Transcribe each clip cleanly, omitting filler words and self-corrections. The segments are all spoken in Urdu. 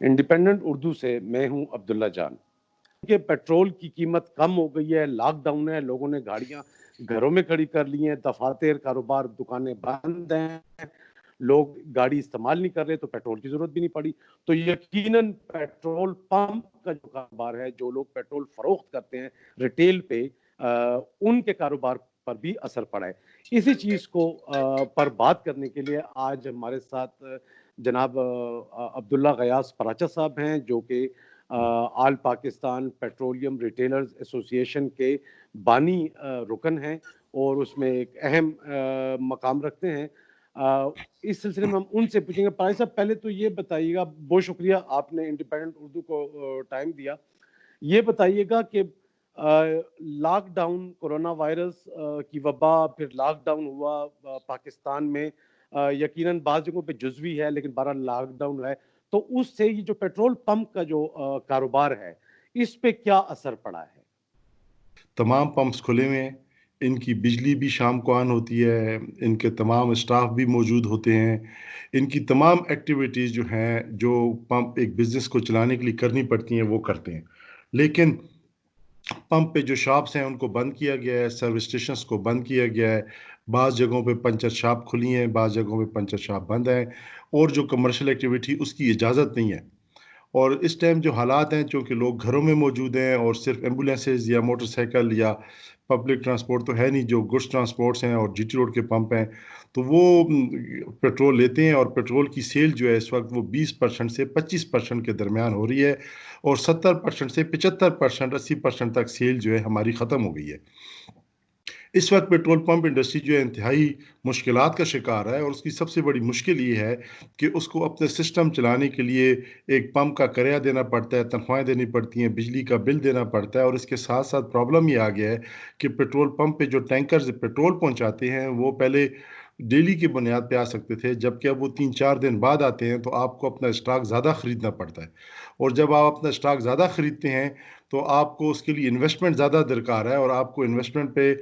انڈیپینڈنٹ اردو سے میں ہوں عبداللہ جان. کہ پیٹرول کی قیمت کم ہو گئی ہے، لاک ڈاؤن ہے، لوگوں نے گاڑیاں گھروں میں کھڑی کر لی ہیں، دفاتر، کاروبار، دکانیں بند ہیں، لوگ گاڑی استعمال نہیں کر رہے تو پیٹرول کی ضرورت بھی نہیں پڑی. تو یقیناً پیٹرول پمپ کا جو کاروبار ہے، جو لوگ پیٹرول فروخت کرتے ہیں ریٹیل پہ، ان کے کاروبار پر بھی اثر پڑا ہے. اسی چیز کو پر بات کرنے کے لیے آج ہمارے ساتھ جناب عبداللہ غیاث پراچا صاحب ہیں، جو کہ آل پاکستان پیٹرولیم ریٹیلرز ایسوسی ایشن کے بانی رکن ہیں اور اس میں ایک اہم مقام رکھتے ہیں. اس سلسلے میں ہم ان سے پوچھیں گے. پراچا صاحب، پہلے تو یہ بتائیے گا، بہت شکریہ آپ نے انڈیپینڈنٹ اردو کو ٹائم دیا. یہ بتائیے گا کہ لاک ڈاؤن، کورونا وائرس کی وبا، پھر لاک ڈاؤن ہوا پاکستان میں، یقیناً بعض جگہوں پہ جزوی ہے لیکن بہرحال لاک ڈاؤن ہے، تو اس سے یہ جو پیٹرول پمپ کا جو کاروبار ہے اس پہ کیا اثر پڑا ہے؟ تمام پمپس کھلے ہوئے ہیں، ان کی بجلی بھی شام کو آن ہوتی ہے، ان کے تمام اسٹاف بھی موجود ہوتے ہیں، ان کی تمام ایکٹیویٹیز جو ہیں جو پمپ ایک بزنس کو چلانے کے لیے کرنی پڑتی ہیں وہ کرتے ہیں. لیکن پمپ پہ جو شاپس ہیں ان کو بند کیا گیا ہے، سروس اسٹیشنز کو بند کیا گیا ہے، بعض جگہوں پہ پنچر شاپ کھلی ہیں، بعض جگہوں پہ پنچر شاپ بند ہیں، اور جو کمرشل ایکٹیویٹی اس کی اجازت نہیں ہے. اور اس ٹائم جو حالات ہیں، چونکہ لوگ گھروں میں موجود ہیں اور صرف ایمبولینسز یا موٹر سائیکل یا پبلک ٹرانسپورٹ تو ہے نہیں، جو گڈس ٹرانسپورٹس ہیں اور جی ٹی روڈ کے پمپ ہیں، تو وہ پیٹرول لیتے ہیں. اور پیٹرول کی سیل جو ہے اس وقت وہ 20% سے 25% کے درمیان ہو رہی ہے، اور 70% سے 75%، 80% تک سیل جو ہے ہماری ختم ہو گئی ہے. اس وقت پیٹرول پمپ انڈسٹری جو ہے انتہائی مشکلات کا شکار ہے، اور اس کی سب سے بڑی مشکل یہ ہے کہ اس کو اپنے سسٹم چلانے کے لیے ایک پمپ کا کرایہ دینا پڑتا ہے، تنخواہیں دینی پڑتی ہیں، بجلی کا بل دینا پڑتا ہے. اور اس کے ساتھ ساتھ پرابلم یہ آ گیا ہے کہ پیٹرول پمپ پہ جو ٹینکرز پیٹرول پہنچاتے ہیں وہ پہلے ڈیلی کی بنیاد پہ آ سکتے تھے، جبکہ اب وہ 3-4 دن بعد آتے ہیں، تو آپ کو اپنا اسٹاک زیادہ خریدنا پڑتا ہے. اور جب آپ اپنا اسٹاک زیادہ خریدتے ہیں تو آپ کو اس کے لیے انویسٹمنٹ زیادہ درکار ہے، اور آپ کو انویسٹمنٹ پہ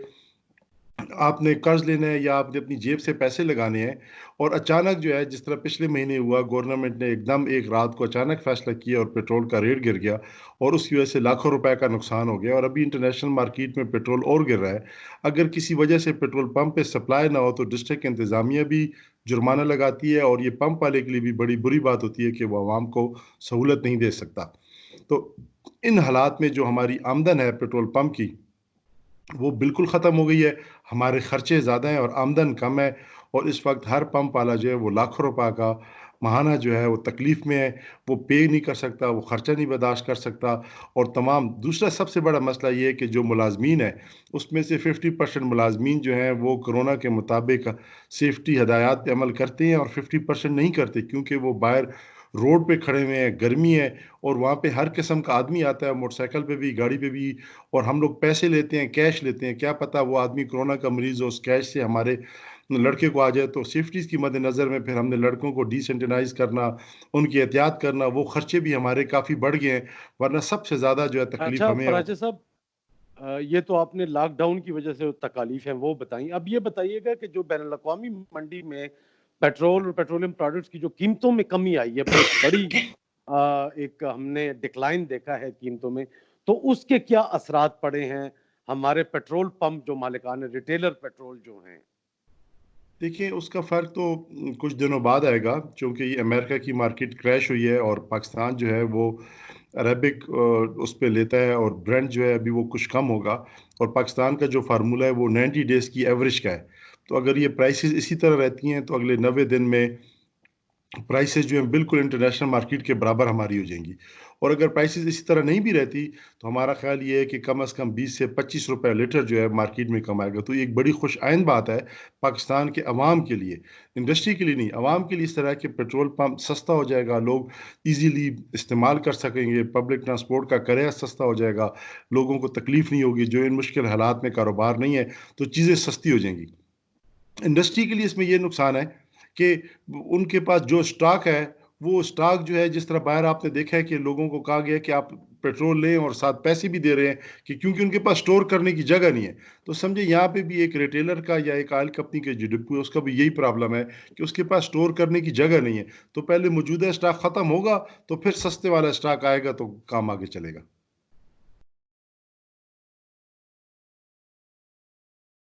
آپ نے قرض لینا ہے یا آپ نے اپنی جیب سے پیسے لگانے ہیں. اور اچانک جو ہے، جس طرح پچھلے مہینے ہوا، گورنمنٹ نے ایک دم ایک رات کو اچانک فیصلہ کیا اور پیٹرول کا ریٹ گر گیا، اور اس کی وجہ سے لاکھوں روپے کا نقصان ہو گیا. اور ابھی انٹرنیشنل مارکیٹ میں پیٹرول اور گر رہا ہے. اگر کسی وجہ سے پیٹرول پمپ پہ سپلائی نہ ہو تو ڈسٹرکٹ انتظامیہ بھی جرمانہ لگاتی ہے، اور یہ پمپ والے کے لیے بھی بڑی بری بات ہوتی ہے کہ وہ عوام کو سہولت نہیں دے سکتا. تو ان حالات میں جو ہماری آمدن ہے پیٹرول پمپ کی، وہ بالکل ختم ہو گئی ہے. ہمارے خرچے زیادہ ہیں اور آمدن کم ہے، اور اس وقت ہر پمپ والا جو ہے وہ لاکھوں روپے کا ماہانہ جو ہے وہ تکلیف میں ہے، وہ پے نہیں کر سکتا، وہ خرچہ نہیں برداشت کر سکتا. اور دوسرا سب سے بڑا مسئلہ یہ ہے کہ جو ملازمین ہیں اس میں سے 50% ملازمین جو ہیں وہ کرونا کے مطابق سیفٹی ہدایات پہ عمل کرتے ہیں، اور 50% نہیں کرتے، کیونکہ وہ باہر روڈ پہ کھڑے ہوئے ہیں، گرمی ہے، اور وہاں پہ ہر قسم کا آدمی آتا ہے، موٹر سائیکل پہ بھی، گاڑی پہ بھی. اور ہم لوگ پیسے لیتے ہیں، کیش لیتے ہیں، کیا پتہ وہ آدمی کرونا کا مریض ہو، اس کیش سے ہمارے لڑکے کو آ جائے. تو سیفٹیز کی مد نظر میں پھر ہم نے لڑکوں کو ڈی سینٹینائز کرنا، ان کی احتیاط کرنا، وہ خرچے بھی ہمارے کافی بڑھ گئے ہیں. ورنہ سب سے زیادہ جو ہے تکلیف اچھا ہمیں. پراچا صاحب، یہ تو آپ نے لاک ڈاؤن کی وجہ سے تکالیف ہیں وہ بتائیں. اب یہ بتائیے گا کہ جو بین الاقوامی منڈی میں پیٹرول اور پیٹرولیم پروڈکٹس کی جو قیمتوں میں کمی آئی ہے، بہت بڑی ایک ہم نے ڈکلائن دیکھا ہے قیمتوں میں، تو اس کے کیا اثرات پڑے ہیں ہمارے پیٹرول پمپ جو مالکان ریٹیلر پیٹرول جو ہیں؟ دیکھیں، اس کا فرق تو کچھ دنوں بعد آئے گا، چونکہ یہ امریکہ کی مارکیٹ کریش ہوئی ہے، اور پاکستان جو ہے وہ عربک اس پہ لیتا ہے، اور برنٹ جو ہے ابھی وہ کچھ کم ہوگا. اور پاکستان کا جو فارمولہ ہے وہ 90 ڈیز کی ایوریج کا ہے. تو اگر یہ پرائسز اسی طرح رہتی ہیں تو اگلے 90 دن میں پرائسز جو ہیں بالکل انٹرنیشنل مارکیٹ کے برابر ہماری ہو جائیں گی. اور اگر پرائسز اسی طرح نہیں بھی رہتی تو ہمارا خیال یہ ہے کہ کم از کم 20 سے 25 روپے لیٹر جو ہے مارکیٹ میں کم آئے گا. تو یہ ایک بڑی خوش آئند بات ہے پاکستان کے عوام کے لیے، انڈسٹری کے لیے نہیں، عوام کے لیے. اس طرح کہ پیٹرول پمپ سستا ہو جائے گا، لوگ ایزیلی استعمال کر سکیں گے، پبلک ٹرانسپورٹ کا کرایہ سستا ہو جائے گا، لوگوں کو تکلیف نہیں ہوگی، جو ان مشکل حالات میں کاروبار نہیں ہے تو چیزیں سستی ہو جائیں گی. انڈسٹری کے لیے اس میں یہ نقصان ہے کہ ان کے پاس جو سٹاک ہے وہ اسٹاک جو ہے جس طرح باہر آپ نے دیکھا ہے کہ لوگوں کو کہا گیا کہ آپ پیٹرول لیں اور ساتھ پیسے بھی دے رہے ہیں کہ کیونکہ ان کے پاس سٹور کرنے کی جگہ نہیں ہے. تو سمجھے یہاں پہ بھی ایک ریٹیلر کا یا ایک آئل کمپنی کے جو ڈپو ہے اس کا بھی یہی پرابلم ہے کہ اس کے پاس سٹور کرنے کی جگہ نہیں ہے. تو پہلے موجودہ اسٹاک ختم ہوگا تو پھر سستے والا اسٹاک آئے گا تو کام آگے چلے گا.